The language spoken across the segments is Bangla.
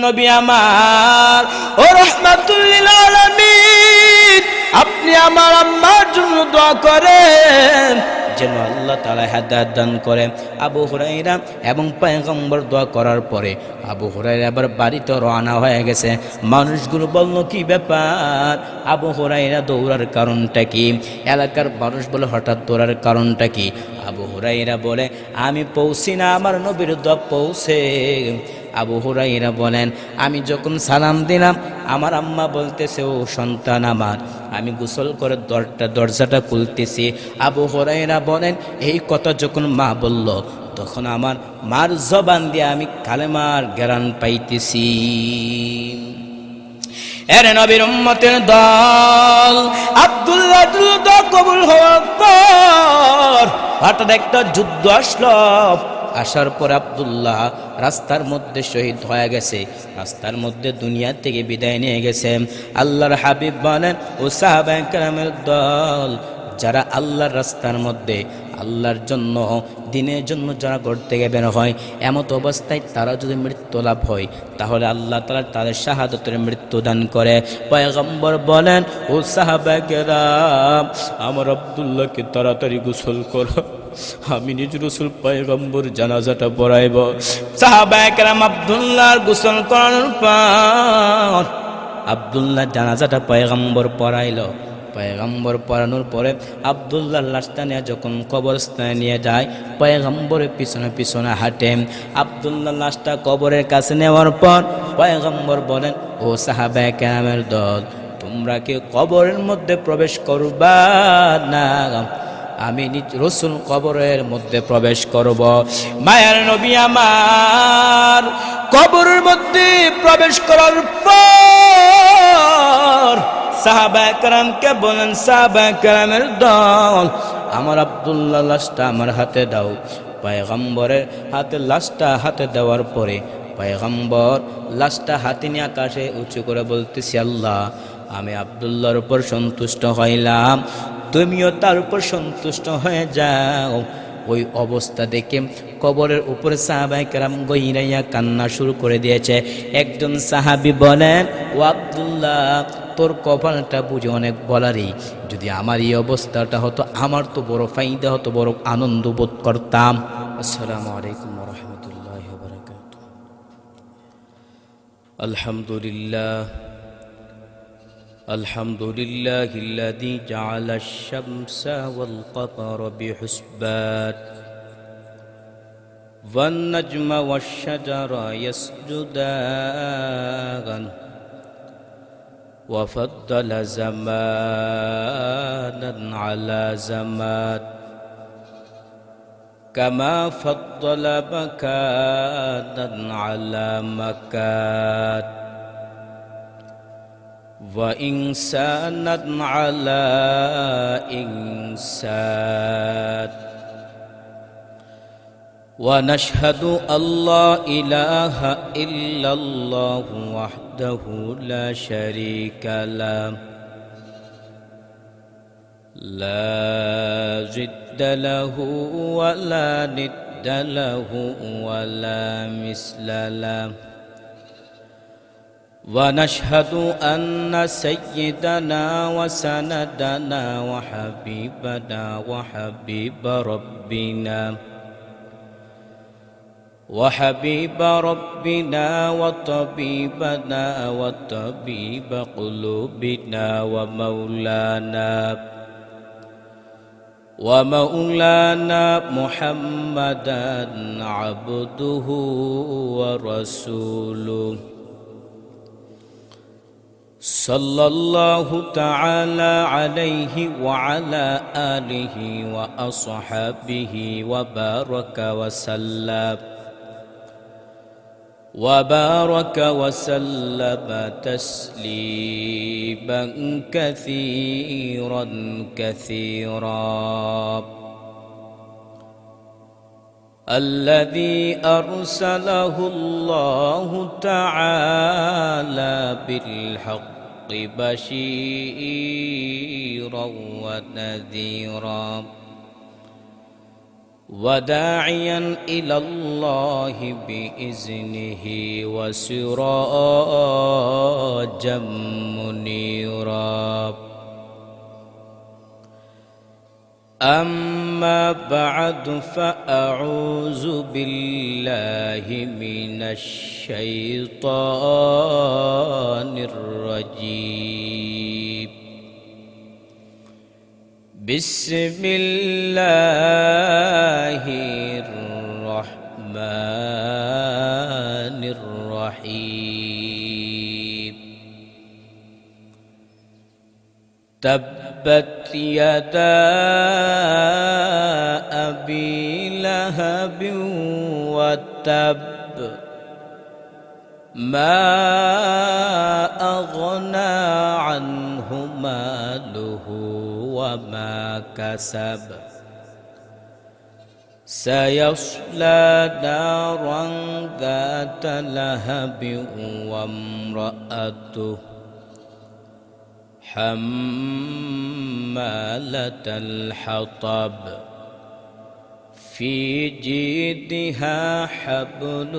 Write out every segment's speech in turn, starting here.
নবী আমার ও রাহমাতুল লিল আলামিন, আপনি আমার আম্মার জন্য দোয়া করেন যেন আল্লাহ তাআলা হেদায়েত দান করেন। আবু হুরায়রা এবং পয়গম্বর দোয়া করার পরে আবু হুরায়রা আবার বাড়িতে রওনা হয়ে গেছে। মানুষগুলো বলল, কি ব্যাপার, আবু হুরায়রা দৌড়ার কারণটা কি? এলাকার মানুষ বলে, হঠাৎ দৌড়ার কারণটা কি? আবু হুরায়রা বলে, আমি পৌঁছি না, আমার নবীর দোয়া পৌঁছে। আবু হুরায়রা বলেন, আমি যখন সালাম দিলাম আমার আম্মা বলতেছে, ও সন্তান আমার। আমি গোসল করে দরজাটা খুলতেছি। আবু হুরায়রা বলেন, এই কথা যখন মা বলল তখন আমার মার জবান দিয়ে আমি কালেমার জ্ঞান পাইতেছি। এর নবীর উম্মতের দল আব্দুল্লাহ দোয়া কবুল হওয়ার পর হঠাৎ একটা যুদ্ধ আসলো। আসার পর আব্দুল্লাহ রাস্তার মধ্যে শহীদ হয়ে গেছে, রাস্তার মধ্যে দুনিয়া থেকে বিদায় নিয়ে গেছে। আল্লাহর হাবিব বলেন, ও সাহাবায়ে কেরামের দল, যারা আল্লাহর রাস্তার মধ্যে আল্লাহর জন্য দিনের জন্য যারা ঘর থেকে বের হয়, এমত অবস্থায় তারা যদি মৃত্যু লাভ হয় তাহলে আল্লাহ তাআলা তাদের শাহাদাতের মৃত্যু দান করে। পয়গম্বর বলেন, ও সাহাবায়ে কেরাম, আমার আব্দুল্লাহকে তাড়াতাড়ি গোসল করো, আমি নিজ রাসূল পয়গম্বর জানাজাটা পড়াইব। সাহাবায়ে কেরাম আব্দুল্লাহর গোসল করানোর পর আব্দুল্লাহ জানাজাটা পয়গম্বর পড়াইল। পয়গম্বর পড়ানোর পরে আব্দুল্লাহর লাশটা নিয়ে যখন কবরস্থানে নিয়ে যায়, পয়গম্বরের পিছনে পিছনে হাঁটে। আব্দুল্লাহর লাশটা কবরের কাছে নেওয়ার পর পয়গম্বর বলেন, ও সাহাবায়ে কেরামের দল, তোমরা কি কবরের মধ্যে প্রবেশ করবা না? আমি নিজ রাসূল কবরের মধ্যে প্রবেশ করব। মায়ার নবী আমার কবরের মধ্যে প্রবেশ করার পর সাহাবায়ে কেরামকে বলেন, সাহাবায়ে কেরামের দল, আমার আব্দুল্লাহ লাশটা আমার হাতে দাও। পয়গম্বরের হাতে লাশটা হাতে দেওয়ার পরে পয়গম্বর লাশটা হাতে নিয়ে আকাশে উঁচু করে বলতেছি, আল্লাহ, আমি আব্দুল্লাহর উপর সন্তুষ্ট হইলাম, তুমিও তার উপর সন্তুষ্ট হয়ে যাও। ওই অবস্থা দেখে কবরের উপরে সাহাবায়ে কেরাম গইরাইয়া কান্না শুরু করে দিয়েছে। একজন সাহাবী বলেন, ও আব্দুল্লাহ, তোর কপালটা বুঝে অনেক বলারই, যদি আমার এই অবস্থাটা হতো আমার তো বড় ফায়দা হতো, বড় আনন্দ বোধ করতাম। আসসালামু আলাইকুম ওয়া রাহমাতুল্লাহি ওয়া বারাকাতুহু। আলহামদুলিল্লাহ الحمد لله الذي جعل الشمس والقمر بحسبان والنجم والشجر يسجدان وفضل زمانا على زمان كما فضل مكانا على مكان وإنسانا على إنسان ونشهد أن لا إله إلا الله وحده لا شريك له لا ضد له ولا ند له ولا مثل له ونشهد أن سيدنا وسندنا وحبيبنا وحبيب ربنا وطبيبنا وطبيب قلوبنا ومولانا محمدا عبده ورسوله صلى الله تعالى عليه وعلى آله وأصحابه وبارك وسلم تسليما كثيرا كثيرا الذي أرسله الله تعالى بالحق بشيرا ونذيرا وداعيا إلى الله بإذنه وسراجا منيرا أما بعد فأعوذ بالله من الشيطان الرجيم بسم الله الرحمن الرحيم تبت يدا أبي لهب وتب ما أغنى عنه ماله وما كسب سيصلى نارا ذات لهب وامرأته حمالة الحطب في جيدها حبل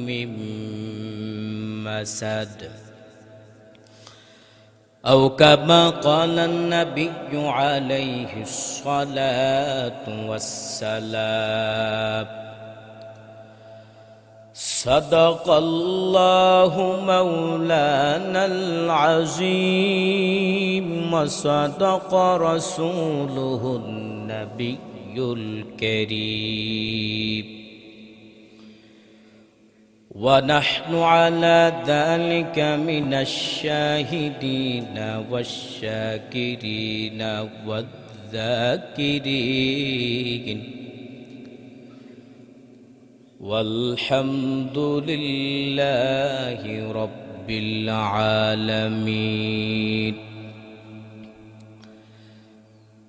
من مسد أو كما قال النبي عليه الصلاة والسلام صدق الله مولانا العظيم وصدق رسوله النبي الكريم ونحن على ذلك من الشاهدين والشاكرين والذاكرين والحمد لله رب العالمين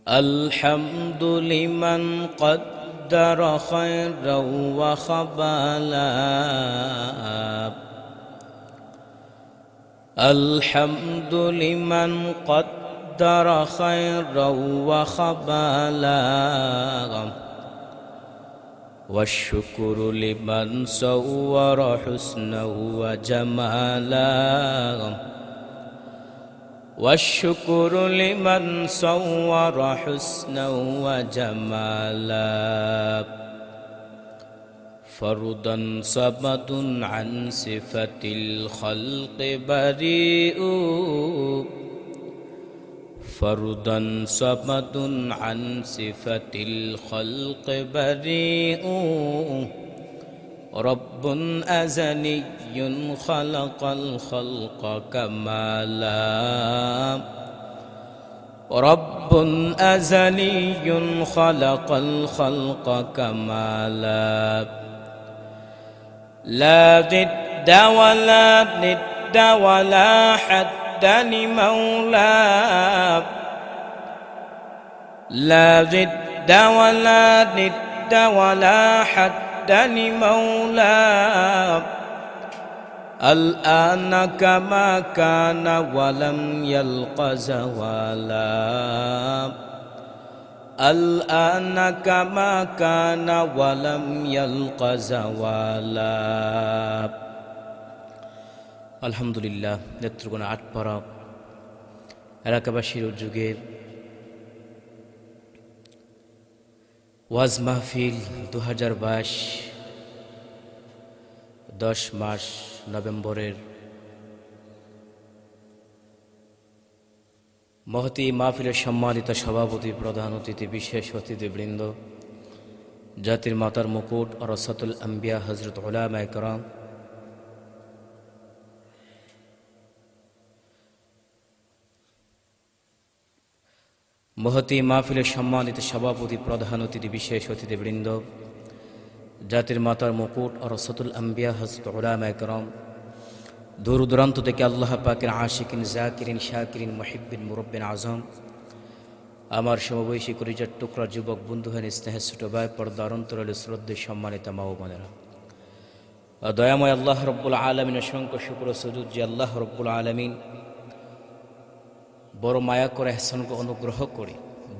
الحمد لمن قدر خيرا وخبالا الحمد لمن قدر خيرا وخبالا والشكر لمن صور حسنه وجمالا والشكر لمن صور حسنه وجمالا فردا صمد عن صفة الخلق بريء فردا صمد عن صفة الخلق بريء رب أزلي خلق الخلق كمالا رب أزلي خلق الخلق كمالا لا ضد ولا ند ولا حد لمولاه لا ضد ولا ند ولا حد لمولاه الآن كما كان ولم يلق زوالا الآن كما كان ولم يلق زوالا আলহামদুলিল্লাহ। নেত্রকোনা আটপাড়া এলাকাবাসীর উদ্যোগে ওয়াজ মাহফিল 2022 10 মাস নভেম্বরের মহতী মাহফিলের সম্মানিত সভাপতি, প্রধান অতিথি, বিশেষ অতিথিবৃন্দ, জাতির মাতার মুকুট ওরাসাতুল আম্বিয়া হযরত উলামায়ে কেরাম, মহতী মাহফিলের সম্মানিত সভাপতি, প্রধান অতিথি, বিশেষ অতিথিবৃন্দ, জাতির মাতার মুকুট ওরাসাতুল আম্বিয়া হযরত উলামায়ে কেরাম, দূর দূরান্ত থেকে আল্লাহ পাকের আশিকিন, জাকিরিন, শাকিরিন, মুহিব্বিন, মুরব্বিন আজম, আমার সমবয়সী কলিজার টুকরা যুবক বন্ধুহেন স্নেহের ছোট ভাই, পর্দার অন্তরালে শ্রদ্ধেয় সম্মানিত মা ও বোনেরা, দয়াময় আল্লাহ রব্বুল আলামিন অসংখ্য শুকর ও সুজুদ যে আল্লাহ রব্বুল আলামিন বড় মায়া করে, ইহসান অনুগ্রহ করে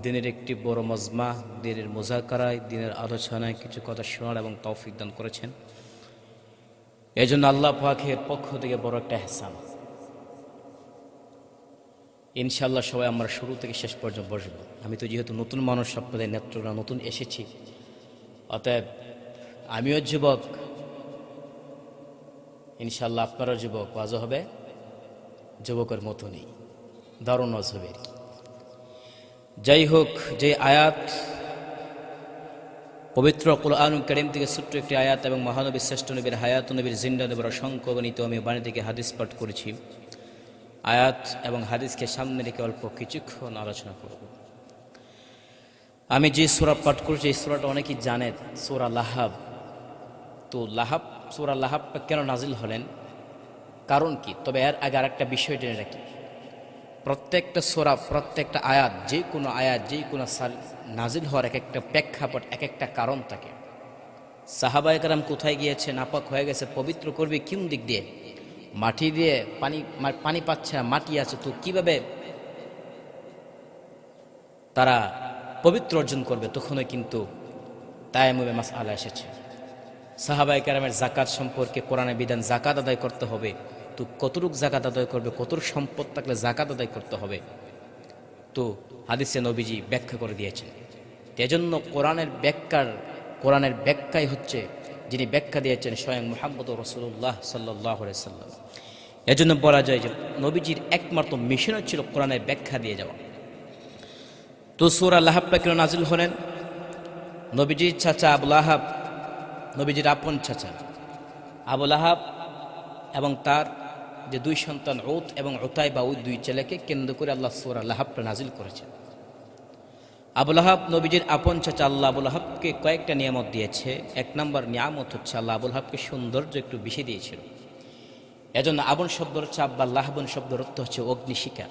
দিনের একটি বড় মজমা, দিনের মুজাকারায়, দিনের আলোচনায় কিছু কথা শোনার এবং তৌফিক দান করেছেন। এই জন্য আল্লাহ পাকের পক্ষ থেকে বড় একটা এহসান। ইনশাআল্লাহ সবাই আমরা শুরু থেকে শেষ পর্যন্ত বসবো। আমি তো যেহেতু নতুন মানুষ, আপনাদের নেত্রকোনা নতুন এসেছি, অতএব আমিও যুবক, ইনশাআল্লাহ আপনারা যুবক, ওয়াজও হবে যুবকের মতনই, দারুণ ওয়াজ হবে। যাই হোক, যে আয়াত পবিত্র কুরআনুল কারীম থেকে ছোট্ট একটি আয়াত এবং মহানবী শ্রেষ্ঠ নবীর হায়াত নবীর জিন্দা নবীর অসংখ্য গণিত আমি বাণী থেকে হাদিস পাঠ করেছি। আয়াত এবং হাদিসকে সামনে রেখে অল্প কিছুক্ষণ আলোচনা করব। আমি যে সূরা পাঠ করছি এই সূরাটা অনেকেই জানেন, সূরা লাহাব। তো সূরা লাহাব কেন নাজিল হলেন, কারণ কি? তবে এর আগে আরেকটা বিষয় জেনে রাখি। প্রত্যেকটা সূরা, প্রত্যেকটা আয়াত, যে কোনো আয়াত, যে কোনো নাজিল হওয়ার এক একটা প্রেক্ষাপট, এক একটা কারণ থাকে। সাহাবায়ে কেরাম কোথায় গিয়েছে, নাপাক হয়ে গেছে, পবিত্র করবে কোন দিক দিয়ে? মাটি দিয়ে। পানি পাচ্ছে না, মাটি আছে, তো কিভাবে তারা পবিত্র অর্জন করবে? তখনই কিন্তু তায়াম্মুমে মাসআলা এসেছে। সাহাবায়ে কেরামের যাকাত সম্পর্কে কোরআনের বিধান, যাকাত আদায় করতে হবে। তো কতটুক যাকাত আদায় করবে, কতটুক সম্পদ থাকলে যাকাত আদায় করতে হবে, তো হাদিসে নবীজি ব্যাখ্যা করে দিয়েছেন। এজন্য কোরআনের ব্যাখ্যাই হচ্ছে, যিনি ব্যাখ্যা দিয়েছেন স্বয়ং মুহাম্মদ রাসূলুল্লাহ সাল্লাল্লাহু আলাইহি সাল্লাম। এজন্য বলা যায় যে নবীজির একমাত্র মিশন ছিল কোরআনের ব্যাখ্যা দিয়ে যাওয়া। তো সূরা লাহাব কেন নাজিল হলেন? নবীজির চাচা আবু লাহাব, নবীজির আপন চাচা আবু লাহাব এবং তার যে দুই সন্তান উত এবং উতাইবা, ওই দুই ছেলেকে কেন্দ্র করে আল্লাহ সূরা লাহাবটা নাজিল করেছেন। আবু লাহাব নবীজির আপন চাচা। আল্লাহ আবু লাহাবকে কয়েকটা নিয়ামত দিয়েছে। এক নম্বর নিয়ামত হচ্ছে আল্লাহ আবু লাহাবকে সৌন্দর্য একটু বেশি দিয়েছিল। এজন্য আবন শব্দ হচ্ছে আব্বা, লাহাবন শব্দের অর্থ হচ্ছে অগ্নিশিখা।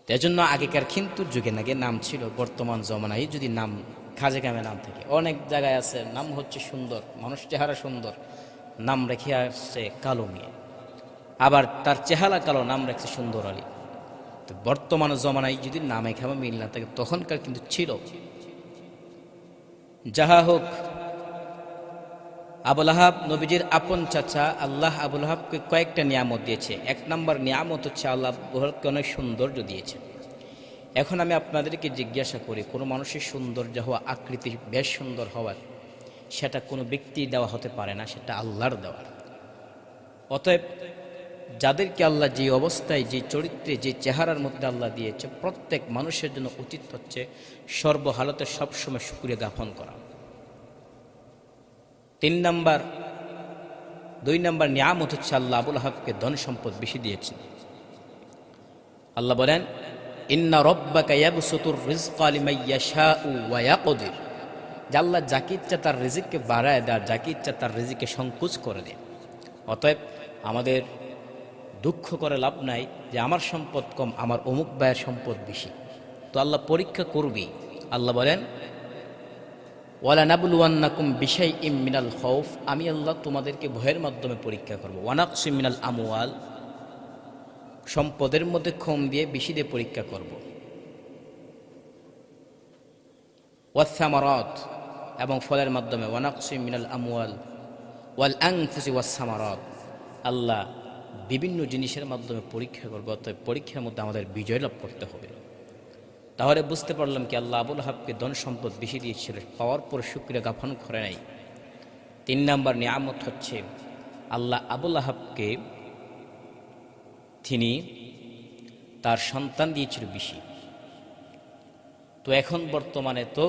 এজন্য আগেকার কিন্তু যুগে নাগে নাম ছিল, বর্তমান জমানায় যদি নাম খাজে কামে নাম থাকে, অনেক জায়গায় আছে নাম হচ্ছে সুন্দর, মানুষ চেহারা সুন্দর, নাম রেখে আসছে কালো মিয়া, আবার তার চেহারা কালো, নাম রেখেছে সুন্দর আলী। তো বর্তমান জমানায় যদি নামে খামে মিল না থাকে, তখনকার কিন্তু ছিল। যাহা হোক, আবু লাহাব নবীজির আপন চাচা। আল্লাহ আবু লাহাবকে কয়েকটা নিয়ামত দিয়েছে। এক নম্বর নিয়ামত হচ্ছে আল্লাহ আবু লাহাবকে অনেক সৌন্দর্য দিয়েছে। এখন আমি আপনাদেরকে জিজ্ঞাসা করি, কোনো মানুষের সৌন্দর্য হওয়া, আকৃতি বেশ সুন্দর হওয়ার, সেটা কোনো ব্যক্তির দেওয়া হতে পারে না, সেটা আল্লাহর দেওয়া। অতএব যাদেরকে আল্লাহ যে অবস্থায়, যে চরিত্রে, যে চেহারার মধ্যে আল্লাহ দিয়েছে, প্রত্যেক মানুষের জন্য উচিত হচ্ছে সর্বহালতে সবসময় শুকরিয়া জ্ঞাপন করা। 2 নম্বর নিয়ামত হচ্ছে আল্লাহ আবু লাহাবকে ধন সম্পদ বেশি দিয়েছেন। আল্লাহ বলেন, ইন্না রাব্বাকা ইয়াবসুতুর রিজকা লিমান ইয়াশাউ ওয়া ইয়াকদির। যে আল্লাহ যাকে ইচ্ছা তার রিজিককে বাড়ায় দেয়, যাকে ইচ্ছা তার রিজিককে সংকুচ করে দেয়। অতএব আমাদের দুঃখ করে লাভ নাই যে আমার সম্পদ কম, আমার অমুক ভাইয়ের সম্পদ বেশি। তো আল্লাহ পরীক্ষা করবি। আল্লাহ বলেন, ওয়ালা নাবলুওয়ান্নাকুম বিশাইইম মিনাল খাউফ। আমি আল্লাহ তোমাদেরকে ভয়ের মাধ্যমে পরীক্ষা করব। ওয়া নাকসিম মিনাল আমওয়াল, সম্পদের মধ্যে কম দিয়ে বেশি দিয়ে পরীক্ষা করব। ওয়াস সামারাত, এবং ফলের মাধ্যমে। ওয়া নাকসিম মিনাল আমওয়াল ওয়াল আনফুসি ওয়াস সামারাত। আল্লাহ বিভিন্ন জিনিসের মাধ্যমে পরীক্ষা করবে। অতএব পরীক্ষার মধ্যে আমাদের বিজয় লাভ করতে হবে। তাহলে বুঝতে পারলাম কি আল্লাহ আবু লাহাবকে ধন সম্পদ বেশি দিয়েছিল, পাওয়ার পর শুকরিয়া জ্ঞাপন করে নাই। 3 নম্বর নিয়ামত হচ্ছে আল্লাহ আবু লাহাবকে তিনি তার সন্তান দিয়েছিল বেশি। তো এখন বর্তমানে তো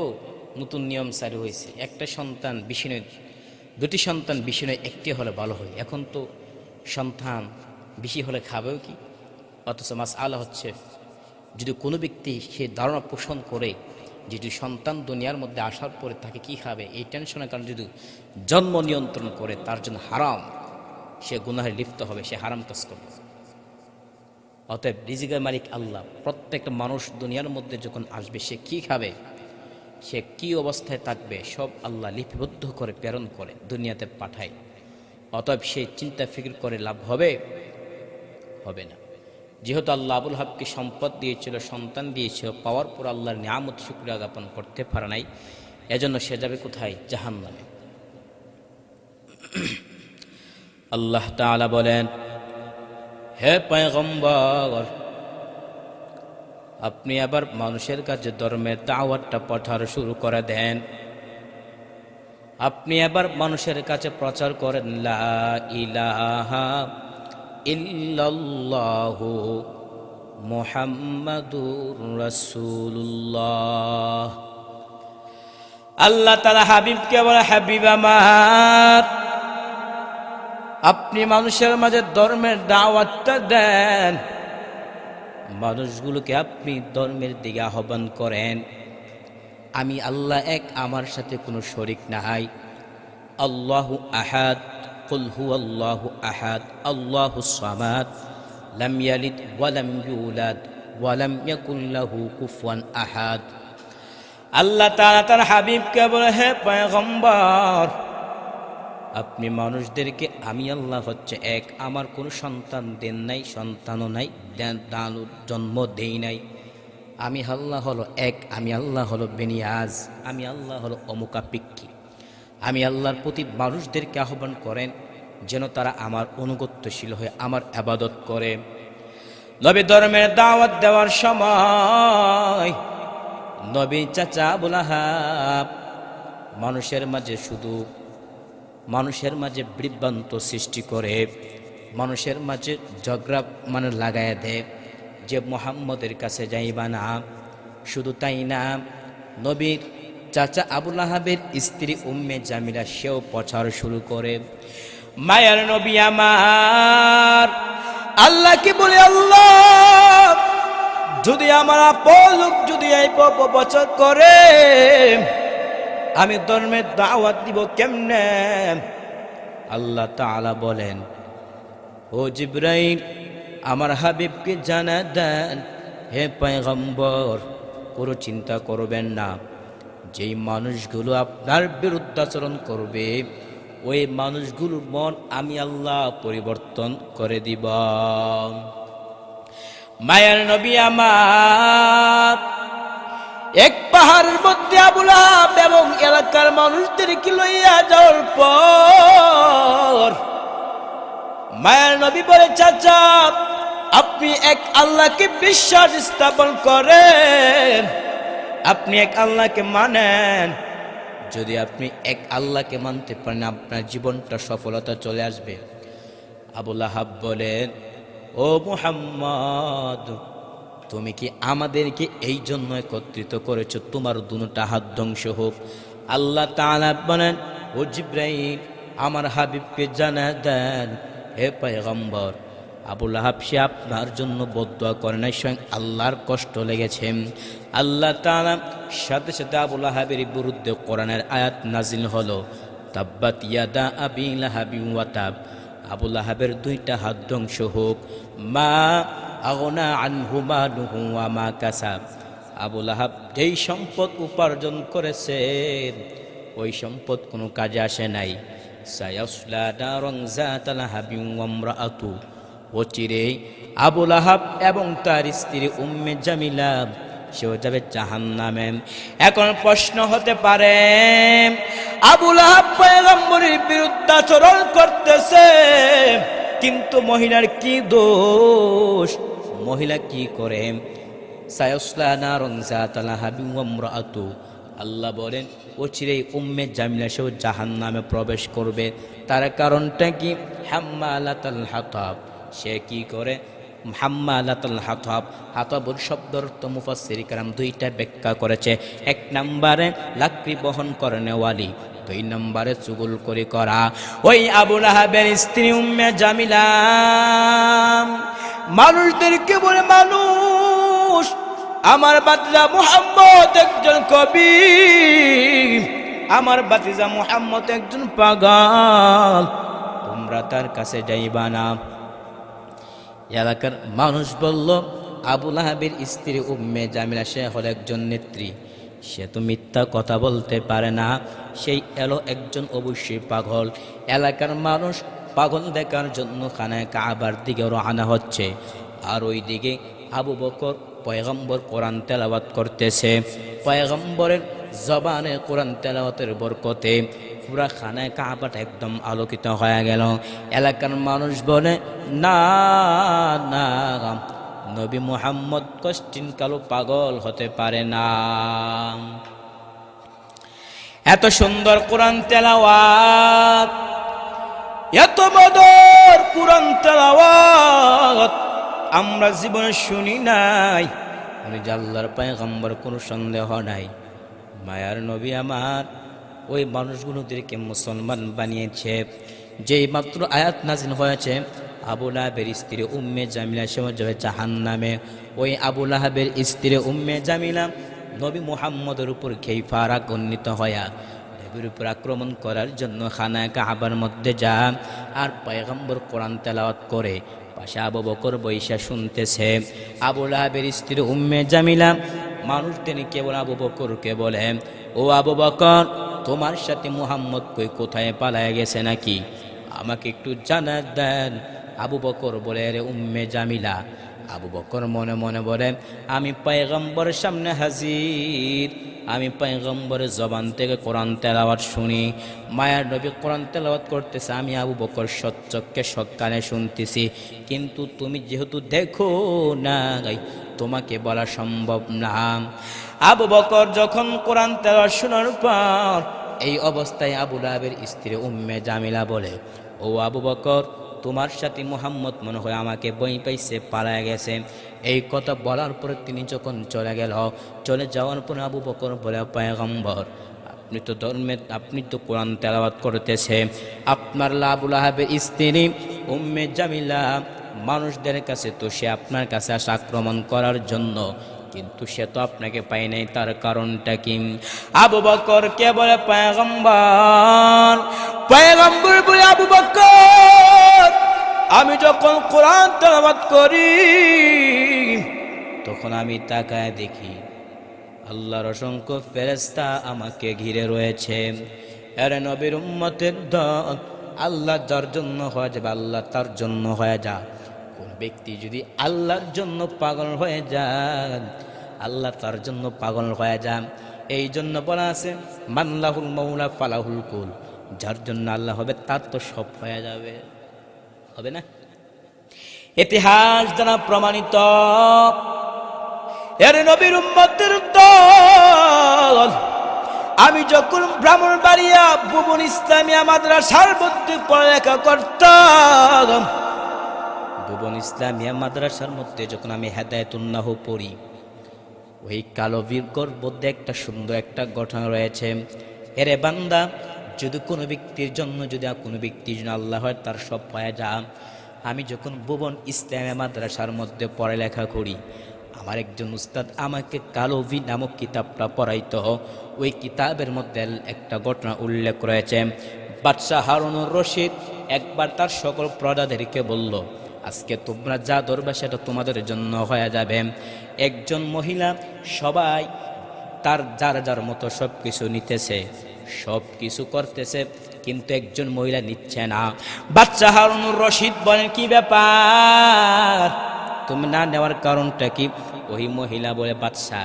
নতুন নিয়ম চালু হয়েছে, একটা সন্তান বেশি নয়, 2টি সন্তান বেশি নয়, একটি হলে ভালো হয়। এখন তো সন্তান বেশি হলে খাবেও কি? অথচ মাসআলা হচ্ছে, যদি কোনো ব্যক্তি সে ধারণা পোষণ করে যে যদি সন্তান দুনিয়ার মধ্যে আসার পরে তাকে কি খাবে, এই টেনশনের কারণে যদি জন্ম নিয়ন্ত্রণ করে, তার জন্য হারাম, সে গুনাহে লিপ্ত হবে, সে হারাম কাজ করবে। অতএব রিজিকের মালিক আল্লাহ। প্রত্যেকটা মানুষ দুনিয়ার মধ্যে যখন আসবে, সে কি খাবে, সে কি অবস্থায় থাকবে, সব আল্লাহ লিপিবদ্ধ করে প্রেরণ করে দুনিয়াতে পাঠায়। অতএব সে চিন্তা ফিকির করে লাভ হবে না। যেহেতু আল্লাহ আবুল হাবকে সম্পদ দিয়েছিল, সন্তান দিয়েছিল, পাওয়ার পর আল্লাহর নিয়ামত শুকরিয়া জ্ঞাপন করতে পারে নাই, এজন্য সে যাবে কোথায়? জাহান্নামে। আল্লাহ তাআলা বলেন, হে পয়গম্বর, আপনি আবার মানুষের কাছে ধর্মের দাওয়াতটা পাঠার শুরু করে দেন। আপনি আবার মানুষের কাছে প্রচার করেন, লা ইলাহা ইল্লাল্লাহু মুহাম্মাদুর রাসূলুল্লাহ। আল্লাহ তাআলা হাবিবকে বলে, হাবিব আমার, আপনি মানুষের মাঝে ধর্মের দাওয়াতটা দেন, মানুষগুলোকে আপনি ধর্মের দিকে আহ্বান করেন। আমি আল্লাহ এক, আমার সাথে কোনো শরীক নাই। আল্লাহু আহাদ, কুল হুয়াল্লাহু আহাদ, আল্লাহুস সামাদ, লাম ইয়ালিদ ওয়া লাম ইউলাদ ওয়া লাম ইয়াকুল লাহু কুফুয়ান আহাদ। আল্লাহ তাআলা তার হাবিবকে বলে, হে পয়গম্বর, আপনি মানুষদেরকে আমি আল্লাহ হচ্ছে এক, আমার কোনো সন্তান দেন নাই, সন্তানও নাই, জন্ম দেই নাই। আমি আল্লাহ হলো এক, আমি আল্লাহ হলো বেনিয়াজ, আমি আল্লাহ হলো অমুকাপিক্কি। আমি আল্লাহর প্রতি মানুষদেরকে আহ্বান করেন যেন তারা আমার অনুগত্যশীল হয়ে আমার ইবাদত করে। নবী ধর্মের দাওয়াত দেওয়ার সময় নবী চাচা আবু লাহাব মানুষের মাঝে বিভ্রান্ত সৃষ্টি করে, মানুষের মাঝে ঝগড়া লাগায় দেয় যে মুহাম্মদের কাছে যাইবা না। শুধু তাই না, নবীর চাচা আবু লাহাবের স্ত্রী উম্মে জামিলা সেও প্রচার শুরু করে, মায়ের নবী আমার, আল্লাহকে বলে, আল্লাহ যদি আমার আপন লোক যদি এই প্রচার করে, আমি ধর্মের দাওয়াত দিব কেমনে? আল্লাহ তাআলা বলেন, ও জিবরাইল, আমার হাবিবকে জানা দেন, হে পয়গম্বর, কোনো চিন্তা করবেন না, যেই মানুষগুলো আপনার বিরুদ্ধাচরণ করবে ওই মানুষগুলোর মন আমি আল্লাহ পরিবর্তন করে দিব। মায়ের নবী আমার, এক পাহাড়ের মধ্যে আবু লাহাব এবং এলাকার মানুষদেরকে লইয়া যাওয়ার পর মায়ের নবী বলে, চাচা আপনি এক আল্লাহকে বিশ্বাস স্থাপন করেন, আপনি এক আল্লাহকে মানেন। যদি আপনি এক আল্লাহকে মানতে পারেন, আপনার জীবনটা সফলতা চলে আসবে। আবু লাহাব বলেন, ও মুহাম্মদ, তুমি কি আমাদেরকে এই জন্য একত্রিত করেছো তোমার দুটা হাত ধ্বংস হোক? আল্লাহ তাআলা বলেন, ও জিবরাইল, আমার হাবিবকে জানা দেন, হে পয়গম্বর, আবু লাহাব সে আপনার জন্য বদদুয়া করে নাই, স্বয়ং আল্লাহর কষ্ট লেগেছে। আল্লাহ তাআলা সাথে সাথে আবু লাহাবের বিরুদ্ধে কোরআনের আয়াত নাজিল হলো, তাব্বাত ইয়াদা আবি লাহাবি ওয়া তাব। আবু লাহাবের দুইটা হাত ধ্বংস হোক। মা আগনা আনহু মালুহু ওয়া মা কাসাব। আবু লাহাব যেই সম্পদ উপার্জন করেছে ওই সম্পদ কোনো কাজে আসে নাই। সায়াসলা নারান যাতা লাহাবিন ওয়া ইমরাআতু। অচিরে আবু লাহাব এবং তার স্ত্রী উম্মে জামিলা সেও যাবে জাহান্নামে। এখন প্রশ্ন হতে পারে, আবু লাহাব পয়গম্বরের বিরুদ্ধে আচরণ করতেছে, কিন্তু মহিলার কি দোষ? মহিলা কি করে? সায়াসলা নারান যাতা লাহাবিন ওয়া ইমরাআতু। আল্লাহ বলেন, অচিরেই উম্মে জামিলা সেও জাহান্নামে প্রবেশ করবে। তার কারণটা কি? হাম্মালাতাল হাতাব। সে কি করে? হাম্মালাতুল হাতাব। হাতাবুর শব্দের তো মুফাসসির کرام দুইটা ব্যাখ্যা করেছে। এক নম্বরে লাকড়ি বহন করেনওয়ালি, দুই নম্বরে চুগলখড়ি করা। ওই আবু লাহাবের স্ত্রী উম্মে জামিলা মানুষদেরকে বলে, মানুষ, আমার বাতিজা মুহাম্মদ একজন কবি, আমার বাতিজা মুহাম্মদ একজন পাগল, তোমরা তার কাছে যাইবা না। এলাকার মানুষ বলল, আবু লাহাবের স্ত্রী উম্মে জামিলা সে হল একজন নেত্রী, সে তো মিথ্যা কথা বলতে পারে না, সেই এলো একজন অবশ্যই পাগল। এলাকার মানুষ পাগল দেখার জন্য খানায় কাবার দিকে রওনা হচ্ছে। আর ওইদিকে আবু বকর পয়গম্বর কোরআন তেলাওয়াত করতেছে। পয়গম্বরের জবানে কোরআন তেলাওয়াতের বরকতে পুরা খানায় কাবাটা একদম আলোকিত হয়ে গেল। এলাকার মানুষ বলে, না না, নবী মুহাম্মদ কষ্টিন কালো পাগল হতে পারে না। এত সুন্দর কোরআন তেলাওয়াত, এত মধুর কোরআন তেলাওয়াত আমরা জীবনে শুনি নাই। উনি যে আল্লাহর পয়গম্বর, কোনো সন্দেহ নাই। মায়ার নবী আমার ওই মানুষগুলোদেরকে মুসলমান বানিয়েছে। যেই মাত্র আয়াত নাজিল হয়েছে, আবু লাহাবের স্ত্রী উম্মে জামিলা সে যাবে জাহান্নামে। ওই আবু লাহাবের স্ত্রী উম্মে জামিলা নবী মুহাম্মদের উপর খেইফা রাগান্বিত হয়া নবীর উপর আক্রমণ করার জন্য খানায় কাবার মধ্যে যা, আর পয়গম্বর কোরআন তেলাওয়াত করে পাশে আবু বকর বৈশা শুনতেছে। আবু লাহাবের স্ত্রী উম্মে জামিলা মানুষ তিনি কেবল আবু বকরকে বলে, ও আবু বকর, তোমার সাথে মুহাম্মদ কই কোথায় পালায় গেছে নাকি? আমাকে একটু জানা দেন। আবু বকর বলে, রে উম্মে জামিলা। আবু বকর মনে মনে বলে, আমি পয়গম্বরের সামনে হাজির, আমি পয়গম্বরের জবান থেকে কোরআন তেলাওয়াত শুনি। মায়ার নবী কোরআন তেলাওয়াত করতেছে, আমি আবু বকর সচ্চক্ষে সকালে শুনতেছি। কিন্তু তুমি যেহেতু দেখো না, তোমাকে বলা সম্ভব না। আবু বকর যখন কোরআন তেলাওয়াত শোনার পর এই অবস্থায় আবু লাহাবের স্ত্রী উম্মে জামিলা বলে, ও আবু বকর, তোমার সাথে মুহাম্মদ মনে হয় আমাকে বই পাইছে, পালায় গেছে। এই কথা বলার পরে তিনি যখন চলে যাওয়ার পরে আবু বকর বলে, পয়গম্বর, আপনি তো আপনি তো কোরআন তেলাওয়াত করতেছে, আপনার আবু লাহাবের স্ত্রী উম্মে জামিলা মানুষদের কাছে তো সে আপনার কাছে আসে আক্রমণ করার জন্য, কিন্তু সে তো আপনাকে পাই নাই, তার কারণটা কি? আবু বকর কে বলে, পয়গম্বর। পয়গম্বর বলে, আবু বকর, আমি যখন কোরআন তেলাওয়াত করি তখন আমি তাকায় দেখি আল্লাহর অসংখ্য ফেরেশতা আমাকে ঘিরে রয়েছে। আরে নবীর উম্মতের দল, আল্লাহ যার জন্য হয়ে যাবে আল্লাহ তার জন্য হয়ে যা। কোন ব্যক্তি যদি আল্লাহর জন্য পাগল হয়ে যান, আল্লাহ তার জন্য পাগল হয়ে যান। এই জন্য বলা আছে, মানলাহুল মাওলা ফালাহুল কুল, যার জন্য আল্লাহ হবে তার তো সব হয়ে যাবে, হবে না? ইতিহাস দ্বারা প্রমাণিত। এর নবীর উম্মতের দল, আমি যখন ব্রাহ্মণবাড়িয়া ভুবন ইসলামিয়া মাদ্রাসার মধ্যে পড়ালেখা করতাম, ভুবন ইসলামিয়া মাদ্রাসার মধ্যে যখন আমি হেদায়েতুন্নাহ পড়ি, ওই কালো বীরগর মধ্যে একটা সুন্দর একটা ঘটনা রয়েছে। এরে বান্দা, যদি কোনো ব্যক্তির জন্য আল্লাহ হয় তার সব পাওয়া যা। আমি যখন ভুবন ইসলামিয়া মাদ্রাসার মধ্যে পড়ালেখা করি, আমার একজন উস্তাদ আমাকে কালোভি নামক কিতাবটা পড়াইতো। ওই কিতাবের মধ্যে একটা ঘটনা উল্লেখ রয়েছে। বাদশাহ হারুনুর রশিদ একবার তার সকল প্রজাদেরকে বলল, আজকে তোমরা যা ধরবে সেটা তোমাদের জন্য হয়ে যাবে। একজন মহিলা সবাই তার যার যার মতো সব কিছু নিতেছে, সব কিছু করতেছে, কিন্তু একজন মহিলা নিচ্ছে না। বাদশাহ হারুনুর রশিদ বলেন, কি ব্যাপার, তুমি না নেওয়ার কারণটা কি? ওই মহিলা বলে, বাদশাহ,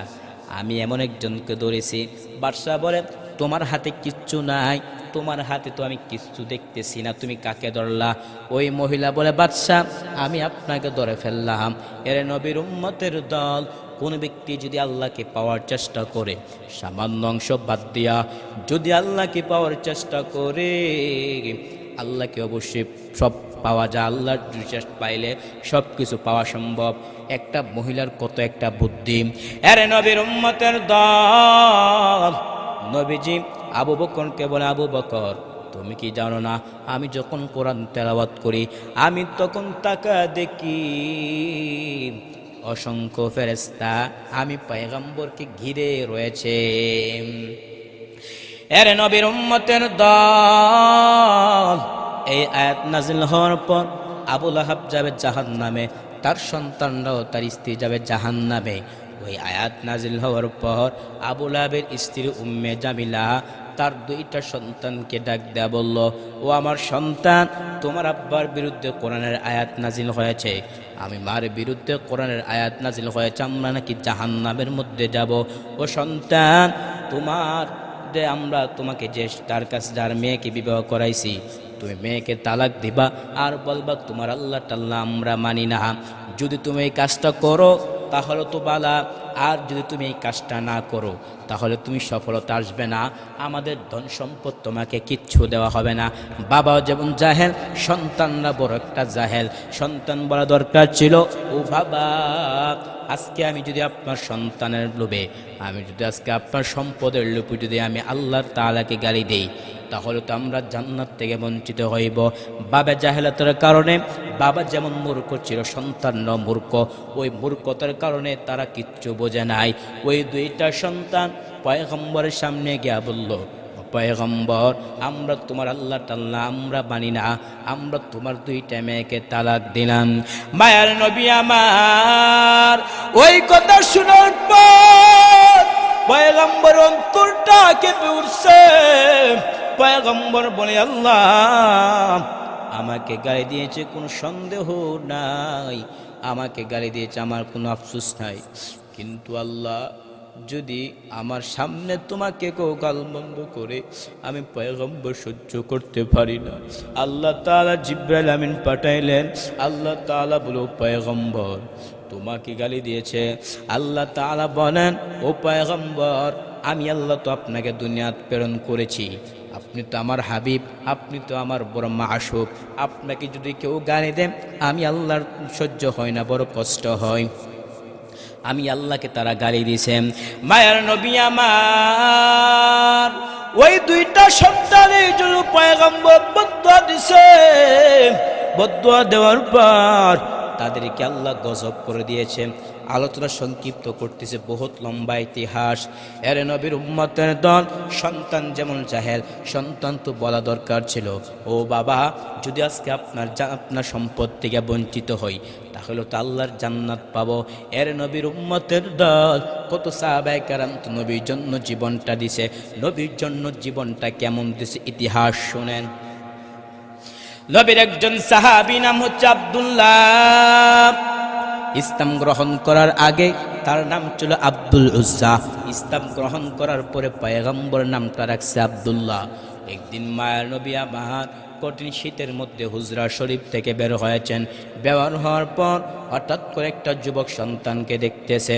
আমি এমন একজনকে ধরেছি। বাদশাহ বলে, তোমার হাতে কিচ্ছু নাই, তোমার হাতে তো আমি কিচ্ছু দেখতেছি না, তুমি কাকে ধরলা? ওই মহিলা বলে, বাদশাহ, আমি আপনাকে ধরে ফেললাম। এর নবীর উম্মতের দল, কোন ব্যক্তি যদি আল্লাহকে পাওয়ার চেষ্টা করে, সামান্য অংশ বাদ দিয়া যদি আল্লাহকে পাওয়ার চেষ্টা করে, আল্লাহকে অবশ্যই সব পাওয়া যায়। আল্লাহর বিশ্বাস পাইলে সব কিছু পাওয়া সম্ভব। একটা মহিলার কত একটা বুদ্ধি। আরে নবীর উম্মতের দল, নবীজি আবু বকরকে বলে, আবু বকর, তুমি কি জানো না, আমি যখন কোরআন তেলাওয়াত করি আমি তখন তাকা দেখি অসংখ্য ফেরেশতা আমি পয়গম্বরকে ঘিরে রয়েছে। এর নবীর উম্মতের দল, এই আয়াত নাজিল হওয়ার পর আবু লাহাব যাবে জাহান্নামে, তার সন্তানরাও তার স্ত্রী যাবে জাহান্নামে। ওই আয়াত নাজিল হওয়ার পর আবু লাহাবের স্ত্রী উম্মে জামিলা তার দুইটা সন্তানকে ডাক দেয়া বলল, ও আমার সন্তান, তোমার আব্বার বিরুদ্ধে কোরআনের আয়াত নাজিল হয়েছে, আমি মার বিরুদ্ধে কোরআনের আয়াত নাজিল হয়েছে, আমরা নাকি জাহান্নামের মধ্যে যাব। ও সন্তান, আমরা তোমাকে যে তার কাছে যার মেয়েকে বিবাহ করাইছি, তুমি মেয়েকে তালাক দিবা আর বলবা তোমার আল্লাহ টাল্লাহ আমরা মানি না। যদি তুমি এই কাজটা করো তাহলে তো বালা, আর যদি তুমি এই কাজটা না করো তাহলে তুমি সফলতা আসবে না, আমাদের ধন সম্পদ তোমাকে কিচ্ছু দেওয়া হবে না। বাবাও যেমন জাহেল, সন্তানরা বড় একটা জাহেল। সন্তান বলা দরকার ছিল, ও বাবা, আজকে আমি যদি আপনার সন্তানের লোভে, আমি যদি আজকে আপনার সম্পদের লোভে যদি আমি আল্লাহ তাআলাকে গালি দেই, তাহলে তো আমরা জান্নাত থেকে বঞ্চিত হইব। বাবা জাহেলাতের কারণে, বাবা যেমন মূর্খ ছিল, সন্তানরাও মূর্খ। ওই মূর্খতার কারণে তারা কিচ্ছু বোঝে নাই। ওই দুইটা সন্তান পয়গম্বরের সামনে গিয়া বলল, পয়গম্বর, আমরা তোমার আল্লাহ টাল্লাহ আমরা মানি না, আমরা তোমার দুইটা মেয়েকে তালাক দিলাম। মায়ার নবী আমার ওই কথা শোনার পর পয়গম্বর অন্তরটা কেঁপে উঠছে। পয়গম্বর বলে, আল্লাহ আমাকে গালি দিয়েছে, কোনো সন্দেহ নাই, আমাকে গালি দিয়েছে, আমার কোনো আফসোস নাই, কিন্তু আল্লাহ যদি আমার সামনে তোমাকে কেউ গালমন্দ করে, আমি পয়গম্বর সহ্য করতে পারি না। আল্লাহ তাআলা জিবরাইল আমিন পাঠাইলেন। আল্লাহ তাআলা বলো, পয়গম্বর তোমাকে গালি দিয়েছে। আল্লাহ তাআলা বলেন, ও পয়গম্বর, আমি আল্লাহ তো আপনাকে দুনিয়াত প্রেরণ করেছি, আপনি তো আমার হাবিব, আপনি তো আমার বড় মাশুক, আপনাকে যদি কেউ গালি দেন আমি আল্লাহর সহ্য হয় না, বড় কষ্ট হয়। আমি আল্লাহকে তারা গালি দিয়েছেন। মায়ার নবী আমার ওই দুইটা সন্তানের জন্য পয়গম্বর বদদুয়া দিছে। বদদুয়া দেওয়ার পর তাদেরকে আল্লাহ গজব করে দিয়েছেন। আলোচনা সংক্ষিপ্ত করতেছে, বহুত লম্বা ইতিহাস। এর নবীর উম্মতের দল, সন্তান যেমন জাহেল, সন্তান তো বলা দরকার ছিল, ও বাবা, যদি আজকে আপনার সম্পদ থেকে বঞ্চিত হই তাহলে তো আল্লাহর জান্নাত পাবো। এর নবীর উম্মতের দল, কত সাহাবায়ে কেরাম তো নবীর জন্য জীবনটা দিছে। নবীর জন্য জীবনটা কেমন দিছে ইতিহাস শুনেন। নবীর একজন সাহাবী নাম হচ্ছে আব্দুল্লাহ। ইসলাম গ্রহণ করার আগে তার নাম ছিল আব্দুল উজ্জা। ইসলাম গ্রহণ করার পরে পয়গম্বর নামটা রাখছে আব্দুল্লাহ। একদিন মায়ার নবী আমার কঠিন শীতের মধ্যে হুজরা শরীফ থেকে বের হয়েছেন। বের হওয়ার পর হঠাৎ করে একটা যুবক সন্তানকে দেখতেছে,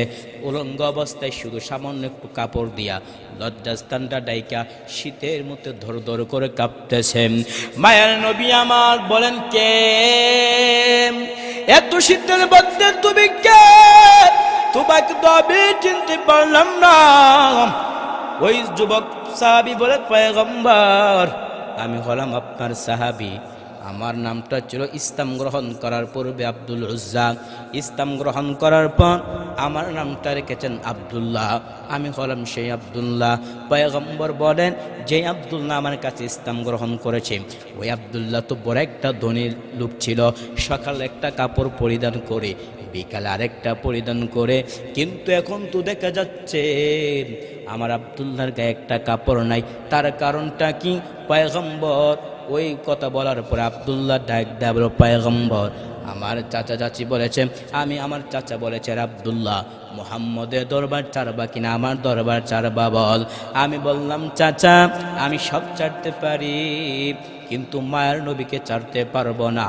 উলঙ্গ অবস্থায়, শুধু সামান্য একটু কাপড় দিয়া লজ্জাস্থানটা ডাইকা শীতের মধ্যে ধর ধর করে কাঁপতেছেন। মায়ার নবী আমার বলেন, কে এত শীতের মধ্যে, তুমি কে? তোমাকে তো আমি চিনতে পারলাম না। ওই যুবক সাহাবী বলে, পয়গম্বর, আমি হলাম আপনার সাহাবী, আমার নামটা ছিল ইসলাম গ্রহণ করার পূর্বে আব্দুল উজ্জা, ইসলাম গ্রহণ করার পর আমার নামটা রেখেছেন আব্দুল্লাহ, আমি হলাম সেই আব্দুল্লাহ। পয়গম্বর বলেন, যে আব্দুল্লাহ আমার কাছে ইসলাম গ্রহণ করেছে, ওই আব্দুল্লাহ তো বড় একটা ধনী লোক ছিল। সকালে একটা কাপড় পরিধান করে, বিকালে আরেকটা পরিধান করে, কিন্তু এখন তো দেখা যাচ্ছে আমার আব্দুল্লাহর গায়ে একটা কাপড় নাই। তার কারণটা কি? পয়গম্বর ওই কথা বলার পর আব্দুল্লাহ ডাক দেব, পয়গম্বর, আমার চাচা চাচি বলেছে, আমার চাচা বলেছে, আব্দুল্লাহ, মুহাম্মদের দরবার ছাড়বা কিনা, আমার দরবার ছাড়বা বল। আমি বললাম, চাচা, আমি সব ছাড়তে পারি, কিন্তু মায়ের নবীকে ছাড়তে পারবো না।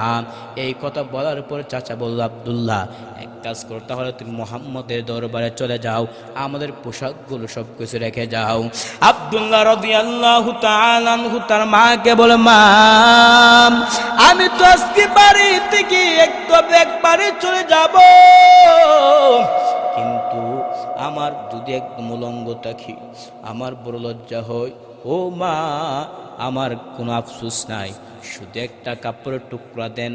এই কথা বলার পর চাচা বলল, আব্দুল্লাহ, এক কাজ কর, তাহলে তুমি মুহাম্মদের দরবারে চলে যাও, আমাদের পোশাকগুলো সব কিছু রেখে যাও। আব্দুল্লাহ রাদিয়াল্লাহু তাআলা আনহু তার মাকে বলে, মা, আমি তো আজকে বাড়ি থেকে একবারে চলে যাব, কিন্তু আমার যদি একদম উলঙ্গ থাকি আমার বড় লজ্জা হয়। ও মা, আমার কোনো আফসোস নাই, শুধু একটা কাপড়ের টুকরা দেন,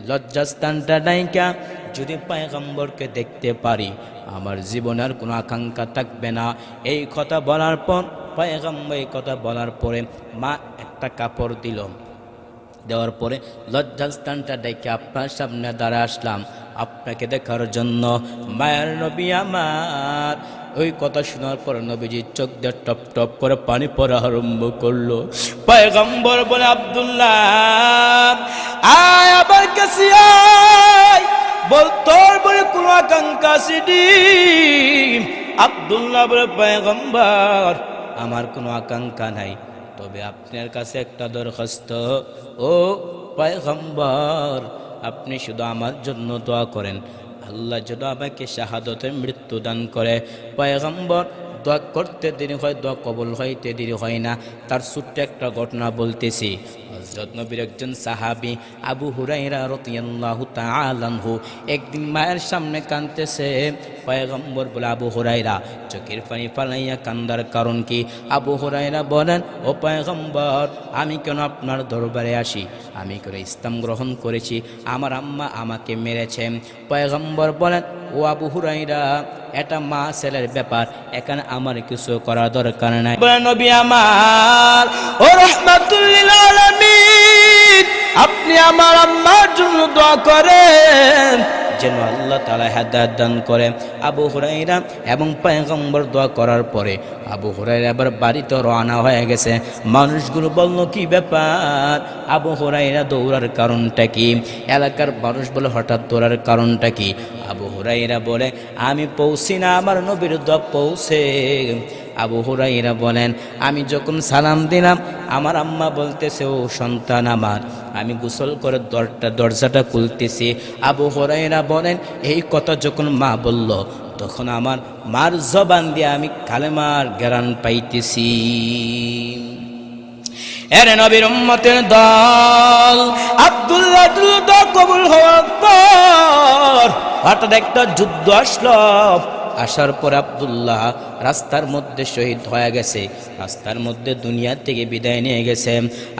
লজ্জাস্থানটা ডাইকা যদি পয়গম্বরকে দেখতে পারি আমার জীবনের কোনো আকাঙ্ক্ষা থাকবে না। এই কথা বলার পর পয়গম্বর এই কথা বলার পরে মা একটা কাপড় দিল, দেওয়ার পরে লজ্জাস্থানটা ডেকে আপনার সামনে দাঁড়া আসলাম আপনাকে দেখার জন্য। মায়ের নবী আমার ওই কথা শোনার পর নবীজির চোখ দিয়ে টপ টপ করে পানি পড়া আরম্ভ করলো। পয়গম্বর বলে, আব্দুল্লাহ আয় আবার কাছে আয়, বল তোর বলে কোন আকাঙ্ক্ষা সিডি। আব্দুল্লাহ বলে, পয়গম্বর আমার কোনো আকাঙ্ক্ষা নাই, তবে আপনার কাছে একটা দরখাস্ত। ও পয়গম্বর, আপনি শুধু আমার জন্য দোয়া করেন, আল্লাহ যেন আমাকে শাহাদতের মৃত্যু দান করে। পয়গম্বর দোয়া করতে দেরি হয়, দোয়া কবুল হইতে দেরি হয় না। তার ছোট্ট একটা ঘটনা বলতেছি। হযরত নবীর একজন সাহাবী আবু হুরায়রা রাদিয়াল্লাহু তাআলা আনহু একদিন মায়ের সামনে কাঁদতেছে। পয়গম্বর বলে, আবু হুরায়রা চোখের পানি ফালাইয়া কান্দার কারণ কি? আবু হুরায়রা বলেন, ও পয়গম্বর, আমি কেন আপনার দরবারে আসি? আমি কেন ইসলাম গ্রহণ করেছি, আমার আম্মা আমাকে মেরেছে। পয়গম্বর বলেন, ও আবু হুরায়রা, এটা মা ছেলের ব্যাপার, এখানে আমার কিছু করার দরকার নাই। নবী আমার ও রাহমাতুল লিল আলামিন, আপনি আমার আম্মার জন্য দোয়া করেন যেন আল্লাহ তাআলা হেদায়েত দান করে। আবু হুরায়রা এবং পয়গম্বর দোয়া করার পরে আবু হুরায়রা আবার বাড়িতে রওনা হয়ে গেছে। মানুষগুলো বলল, কি ব্যাপার? আবু হুরায়রা দৌড়ার কারণটা কি? এলাকার মানুষ বলে, হঠাৎ দৌড়ার কারণটা কি? আবু হুরায়রা বলে, আমি পৌঁছি না, আমার নবীর দোয়া পৌঁছে। আবু হুরায়রা বলেন, আমি যখন সালাম দিলাম আমার আম্মা বলতেছে, ও সন্তান আমার। আমি গোসল করে দরজাটা খুলতেছি। আবু হুরায়রা বলেন, এই কথা যখন মা বলল, তখন আমার মার জবান দিয়ে আমি কালেমার জ্ঞান পাইতেছি। এর নবীর উম্মতের দল আব্দুল্লাহ দোয়া কবুল হওয়ার পর হঠাৎ একটা যুদ্ধ আসলো। আসার পর আব্দুল্লাহ রাস্তার মধ্যে শহীদ হয়ে গেছে, রাস্তার মধ্যে দুনিয়া থেকে বিদায় নিয়ে গেছে।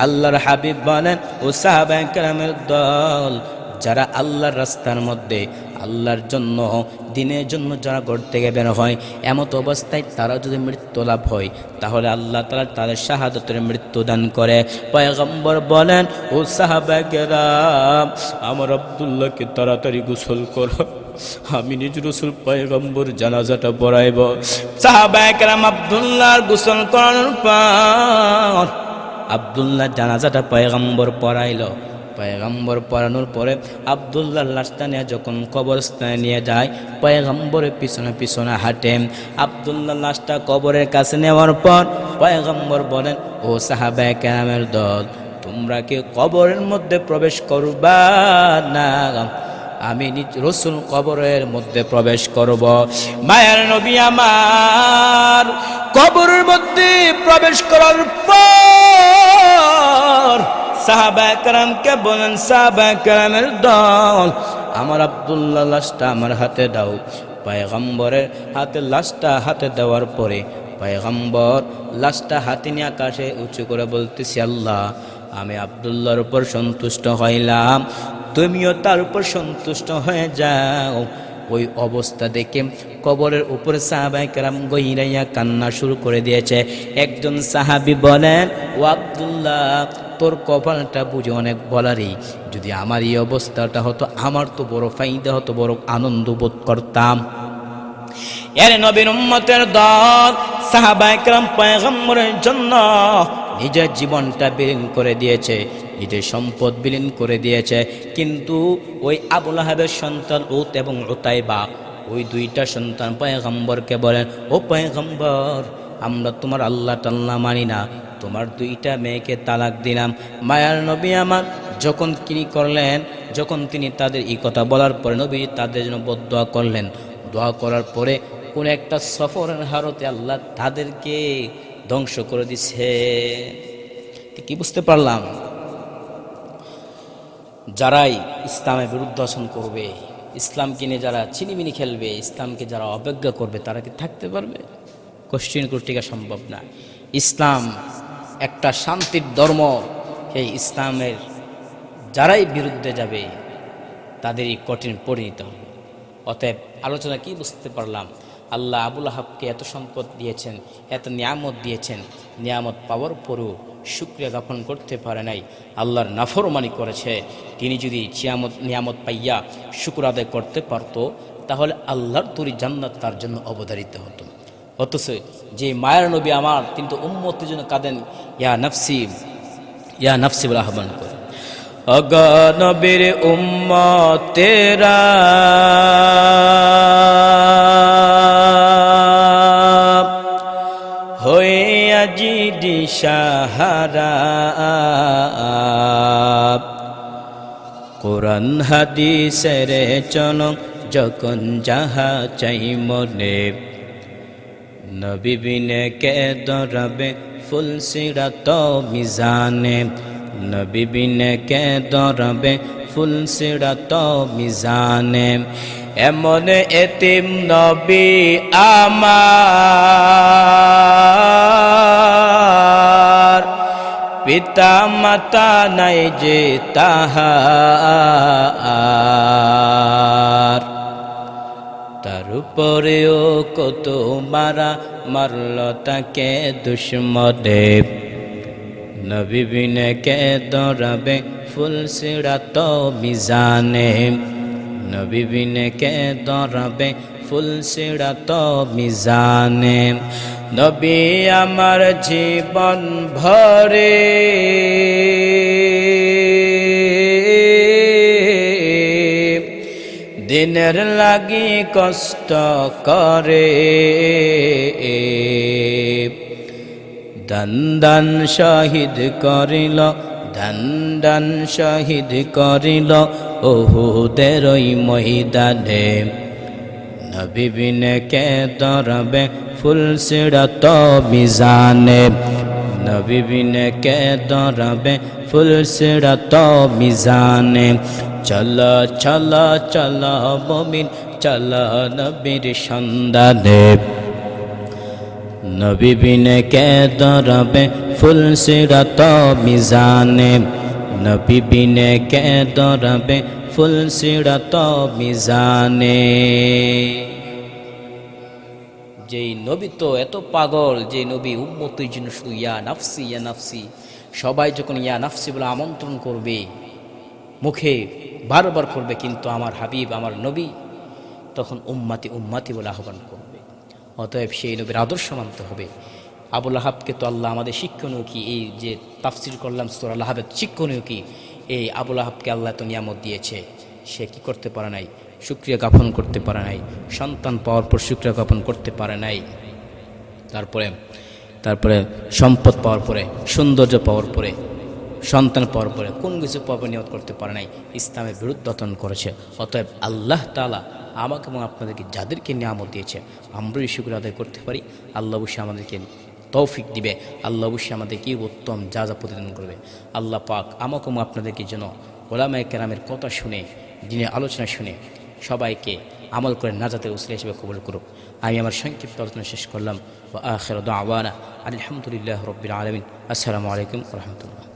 আল্লাহর হাবিব বলেন, ও সাহাবায়ে কেরামের দল, যারা আল্লাহর রাস্তার মধ্যে আল্লাহর জন্য দিনের জন্য যারা ঘর থেকে বের হয়, এমত অবস্থায় তারা যদি মৃত্যু লাভ হয়, তাহলে আল্লাহ তাআলা তাদের শাহাদাতের মৃত্যু দান করে। পয়গম্বর বলেন, ও সাহাবায়ে কেরাম, আমার আব্দুল্লাহকে তাড়াতাড়ি গোসল করো, আমি নিজ রাসূল পয়গম্বর জানাজাটা পড়াইব। সাহাবায়ে কেরাম আব্দুল্লাহর গোসল করানোর পর আব্দুল্লাহ জানাজাটা পয়গম্বর পড়াইল। পয়গম্বর পড়ানোর পরে আব্দুল্লাহর লাশটা নিয়ে যখন কবরস্থানে নিয়ে যায়, পয়গম্বরের পিছনে পিছনে হাঁটে। আব্দুল্লাহর লাশটা কবরের কাছে নেওয়ার পর পয়গম্বর বলেন, ও সাহাবায়ে কেরামের দল, তোমরা কি কবরের মধ্যে প্রবেশ করবা না? আমি নিজ রাসূল কবরের মধ্যে প্রবেশ করব। মায়ের নবী আমার কবরের মধ্যে প্রবেশ করার পর সাহাবায়ে কেরামকে বলেন, সাহাবায়ে কেরামের দল, আমার আব্দুল্লাহ লাশটা আমার হাতে দাও। পয়গম্বরের হাতে লাশটা হাতে দেওয়ার পরে পয়গম্বর লাশটা হাতে নিয়ে আকাশে উঁচু করে বলতেছি, আল্লাহ, আমি আব্দুল্লাহর উপর সন্তুষ্ট হইলাম, তুমিও তার উপর সন্তুষ্ট হয়ে যাও। ওই অবস্থা দেখে কবরের উপরে সাহাবায়ে কেরাম গহিরাইয়া কান্না শুরু করে দিয়েছে। একজন সাহাবী বলেন, ও আব্দুল্লাহ, তোর কপালটা বুঝে অনেক বলারই, যদি আমার এই অবস্থাটা হতো, আমার তো বড় ফায়দা হতো, বড় আনন্দ বোধ করতাম। এর নবীর উম্মতের দল সাহাবায়ে কেরাম পয়গম্বরের জন্য নিজের জীবনটা বিলীন করে দিয়েছে, নিজের সম্পদ বিলীন করে দিয়েছে। কিন্তু ওই আবু লাহাবের সন্তান উত এবং উতাইবা, ওই দুইটা সন্তান পয়গম্বরকে বলেন, ও পয়গম্বর, আমরা তোমার আল্লাহ টাল্লাহ মানি না, তোমার দুইটা মেয়েকে তালাক দিলাম। মায়ার নবী আমার যখন তিনি করলেন, যখন তিনি তাদের এই কথা বলার পরে নবী তাদের জন্য বদদোয়া করলেন। দোয়া করার পরে কোন একটা সফরের হারতে আল্লাহ তাদেরকে ধ্বংস করে দিছে। কি বুঝতে পারলাম? যারাই ইসলামের বিরুদ্ধাচরণ করবে, ইসলামকে নিয়ে যারা চিনিমিনি খেলবে, ইসলামকে যারা অবজ্ঞা করবে, তারা কি থাকতে পারবে? কোশ্চিন করতে সম্ভব না। ইসলাম একটা শান্তির ধর্ম। এই ইসলামের যারাই বিরুদ্ধে যাবে তাদেরই কঠিন পরিণত হবে। অতএব আলোচনা কি বুঝতে পারলাম? আল্লাহ আবু লাহাবকে এত সম্পদ দিয়েছেন, এত নিয়ামত দিয়েছেন, নিয়ামত পাওয়ার পরও শুকরিয়া জ্ঞাপন করতে পারে নাই, আল্লাহর নাফরমানি করেছে। তিনি যদি নিয়ামত পাইয়া শুকর আদায় করতে পারত, তাহলে আল্লাহর তৈরি জান্নাত তার জন্য অবধারিত হতো। অথচ যে মায়ের নবী আমার, তিনি তো উম্মতের জন্য কাঁদেন, ইয়া নাফসি বলে আহ্বান করে। অগ নবীর উম্মতেরা হয়ে আজি দিশাহারা, কোরআন হাদিসের চলক যখন যাহা চাই মনে, নবী বিনে কে দরাবে ফুল সিরাত মিজানে, নবী বিনে কে দরাবে ফুল সিরাত মিজানে। এমন এতিম নবী আমার, পিতা মাতা নাই যে তাহার, তার উপরেও কত মারল তাকে দুশ্মনে, নবী বিনে কে দরাবে ফুল সিরাত মিজানে, নবী বিনে কে দরাবে ফুল সিরাত মিজানে। নবী আমার জীবন ভরে দিনের লাগি কষ্ট করে, দান শহীদ করিল, দান শহীদ করিল উহুদের ওই ময়দানে, নবী বিনে কে দরাবে ফুল সিরাত মিজানে, নবী বিনে কে দরাবে ফুল সিরাত মিজানে। চলো চলো চলো মুমিন চলো নবীর সন্ধানে, নবী বিনে কে দরাবে ফুল সিরাত মিজানে, নবী বিনে কে দরাবে ফুল সিরাত মিজানে। যেই নবী তো এত পাগল, যে নবী উম্মতের জন্য শুধু ইয়া নাফসি, সবাই যখন ইয়া নাফসি বলে আমন্ত্রণ করবে, মুখে বারবার করবে, কিন্তু আমার হাবিব আমার নবী তখন উম্মাতি বলে আহ্বান করবে। অতএব সেই নবীর আদর্শ মানতে হবে। আবুল আহাবকে তো আল্লাহ আমাদের শিক্ষণীয় কি, এই যে তাফসির করলাম সূরা আল আহাবের শিক্ষণীয় কি, এই আবুল আহাবকে আল্লাহ তো নিয়ামত দিয়েছে, সে কি করতে পারে নাই? শুকরিয়া জ্ঞাপন করতে পারে নাই। সন্তান পাওয়ার পর শুকরিয়া জ্ঞাপন করতে পারে নাই। তারপরে সম্পদ পাওয়ার পরে, সৌন্দর্য পাওয়ার পরে, সন্তান পাওয়ার পরে কোন কিছু পাওয়ার নিয়ত করতে পারে নাই, ইসলামের বিরুদ্ধাচরণ করেছে। অতএব আল্লাহ তাআলা আমাকে এবং আপনাদেরকে যাদেরকে নিয়ামত দিয়েছে আমরাই শুকর আদায় করতে পারি। আল্লাহ অবশ্যই আমাদেরকে তৌফিক দিবে, আল্লাহ অবশ্যই আমাদেরকে উত্তম যা প্রতিদান করবে। আল্লাহ পাক আমাকে এবং আপনাদেরকে যেন ওলামায়ে কেরামের কথা শুনে, দিনের আলোচনা শুনে সবাইকে আমল করে নাজাতের উসিলা হিসেবে কবুল করুক। আমি আমার সংক্ষিপ্ত আলোচনা শেষ করলাম। ওয়া আখিরু দাওয়ানা আলহামদুলিল্লাহি রাব্বিল আলামিন। আসসালামু আলাইকুম ওয়া রাহমাতুল্লাহ।